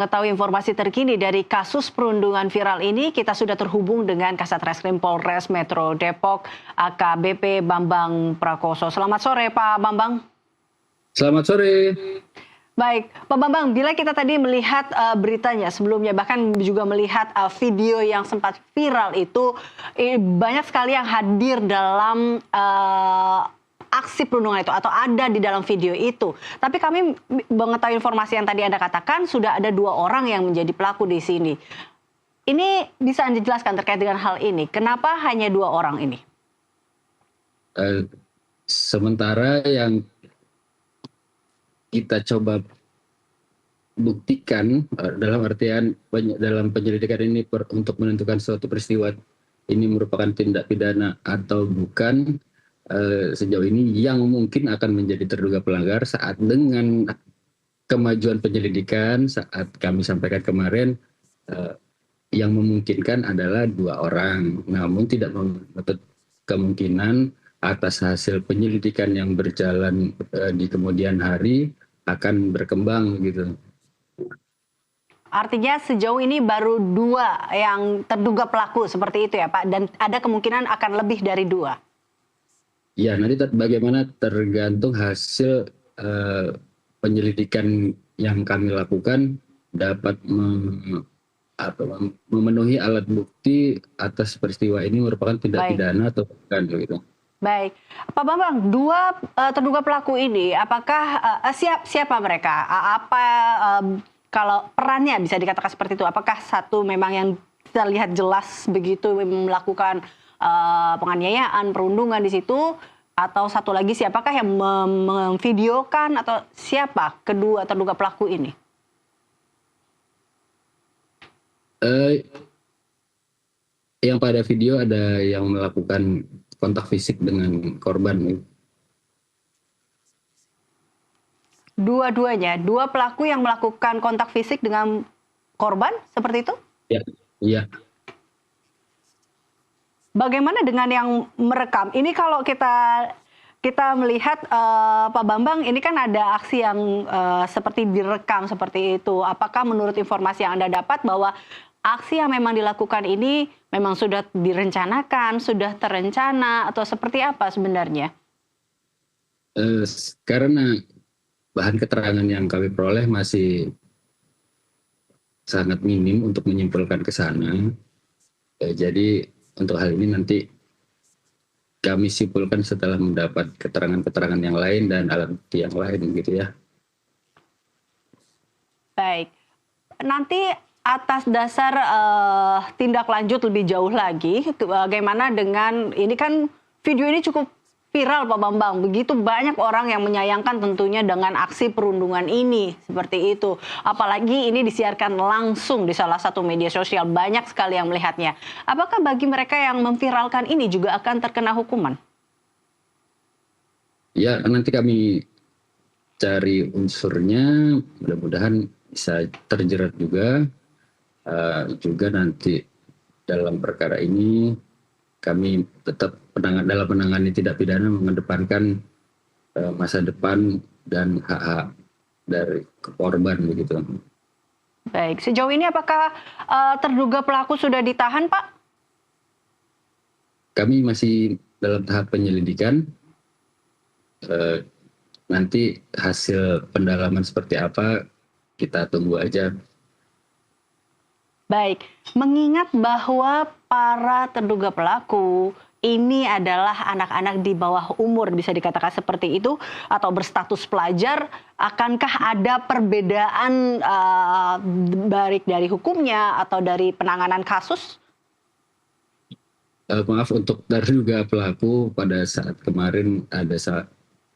Mengetahui informasi terkini dari kasus perundungan viral ini, kita sudah terhubung dengan Kasat Reskrim Polres Metro Depok, AKBP Bambang Prakoso. Selamat sore, Pak Bambang. Selamat sore. Baik, Pak Bambang, bila kita tadi melihat beritanya sebelumnya, bahkan juga melihat video yang sempat viral itu, banyak sekali yang hadir dalam aksi perundungan itu atau ada di dalam video itu. Tapi kami mengetahui informasi yang tadi Anda katakan sudah ada 2 orang yang menjadi pelaku di sini. Ini bisa Anda jelaskan terkait dengan hal ini. Kenapa hanya 2 orang ini? Sementara yang kita coba buktikan dalam artian dalam penyelidikan ini untuk menentukan suatu peristiwa ini merupakan tindak pidana atau bukan. Sejauh ini yang mungkin akan menjadi terduga pelanggar saat dengan kemajuan penyelidikan saat kami sampaikan kemarin, yang memungkinkan adalah 2 orang, namun tidak menutup kemungkinan atas hasil penyelidikan yang berjalan di kemudian hari akan berkembang gitu. Artinya sejauh ini baru 2 yang terduga pelaku seperti itu ya Pak, dan ada kemungkinan akan lebih dari 2? Ya, nanti bagaimana tergantung hasil penyelidikan yang kami lakukan dapat memenuhi alat bukti atas peristiwa ini merupakan tindak pidana atau bukan gitu. Baik, Pak Bambang, 2 terduga pelaku ini, apakah siapa mereka? Kalau perannya bisa dikatakan seperti itu, apakah satu memang yang kita lihat jelas begitu melakukan penganiayaan, perundungan di situ, atau satu lagi siapakah yang memvideokan atau siapa kedua terduga pelaku ini? Yang pada video ada yang melakukan kontak fisik dengan korban. Dua-duanya, 2 pelaku yang melakukan kontak fisik dengan korban, seperti itu? Iya. Bagaimana dengan yang merekam? Ini kalau kita melihat Pak Bambang, ini kan ada aksi yang seperti direkam seperti itu. Apakah menurut informasi yang Anda dapat bahwa aksi yang memang dilakukan ini memang sudah direncanakan, sudah terencana, atau seperti apa sebenarnya? Karena bahan keterangan yang kami peroleh masih sangat minim untuk menyimpulkan ke sana. Jadi untuk hal ini nanti kami simpulkan setelah mendapat keterangan-keterangan yang lain dan alat bukti yang lain gitu ya. Baik, nanti atas dasar tindak lanjut lebih jauh lagi, bagaimana dengan ini kan video ini cukup viral Pak Bambang, begitu banyak orang yang menyayangkan tentunya dengan aksi perundungan ini seperti itu. Apalagi ini disiarkan langsung di salah satu media sosial, banyak sekali yang melihatnya. Apakah bagi mereka yang memviralkan ini juga akan terkena hukuman? Ya, nanti kami cari unsurnya, mudah-mudahan bisa terjerat juga. Juga nanti dalam perkara ini kami tetap dalam menangani tindak pidana mengedepankan masa depan dan hak-hak dari korban begitu. Baik, sejauh ini apakah terduga pelaku sudah ditahan, Pak? Kami masih dalam tahap penyelidikan. Nanti hasil pendalaman seperti apa kita tunggu aja. Baik, mengingat bahwa para terduga pelaku ini adalah anak-anak di bawah umur, bisa dikatakan seperti itu, atau berstatus pelajar, akankah ada perbedaan baik dari hukumnya atau dari penanganan kasus? Maaf, untuk terduga pelaku pada saat kemarin ada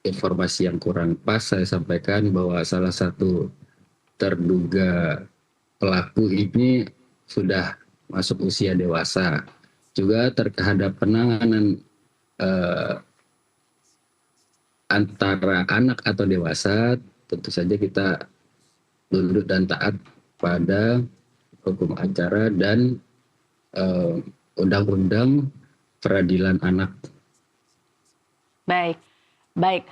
informasi yang kurang pas saya sampaikan bahwa salah satu terduga pelaku ini sudah masuk usia dewasa. Juga terhadap penanganan antara anak atau dewasa, tentu saja kita tunduk dan taat pada hukum acara dan undang-undang peradilan anak. Baik, baik.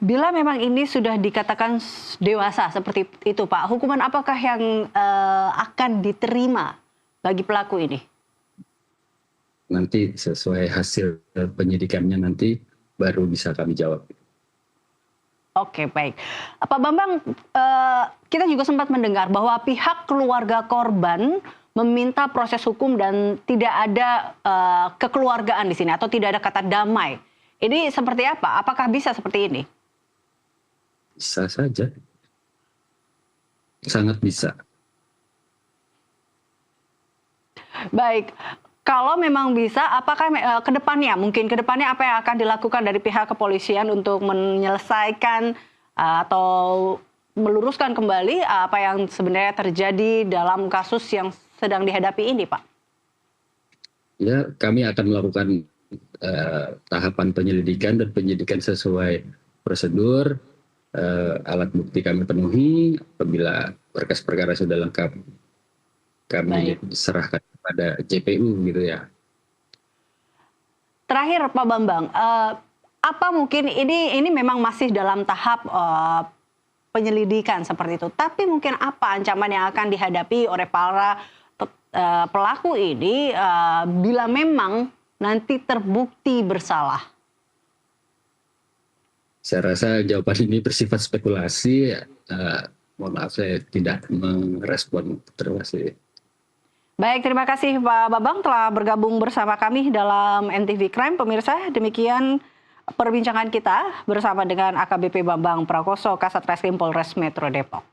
Bila memang ini sudah dikatakan dewasa seperti itu Pak, hukuman apakah yang akan diterima bagi pelaku ini? Nanti sesuai hasil penyidikannya nanti baru bisa kami jawab. Oke, baik. Pak Bambang, kita juga sempat mendengar bahwa pihak keluarga korban meminta proses hukum dan tidak ada kekeluargaan di sini atau tidak ada kata damai. Ini seperti apa? Apakah bisa seperti ini? Bisa saja. Sangat bisa. Baik. Kalau memang bisa, apakah mungkin ke depannya apa yang akan dilakukan dari pihak kepolisian untuk menyelesaikan atau meluruskan kembali apa yang sebenarnya terjadi dalam kasus yang sedang dihadapi ini, Pak? Ya, kami akan melakukan tahapan penyelidikan dan penyidikan sesuai prosedur. Alat bukti kami penuhi. Apabila berkas perkara sudah lengkap, kami serahkan pada JPU gitu ya. Terakhir Pak Bambang, apa mungkin ini memang masih dalam tahap penyelidikan seperti itu, tapi mungkin apa ancaman yang akan dihadapi oleh para pelaku ini bila memang nanti terbukti bersalah? Saya rasa jawaban ini bersifat spekulasi. Mohon maaf saya tidak merespon. Terima kasih. Baik, terima kasih Pak Bambang telah bergabung bersama kami dalam NTV Crime. Pemirsa, demikian perbincangan kita bersama dengan AKBP Bambang Prakoso, Kasat Reskrim Polres Metro Depok.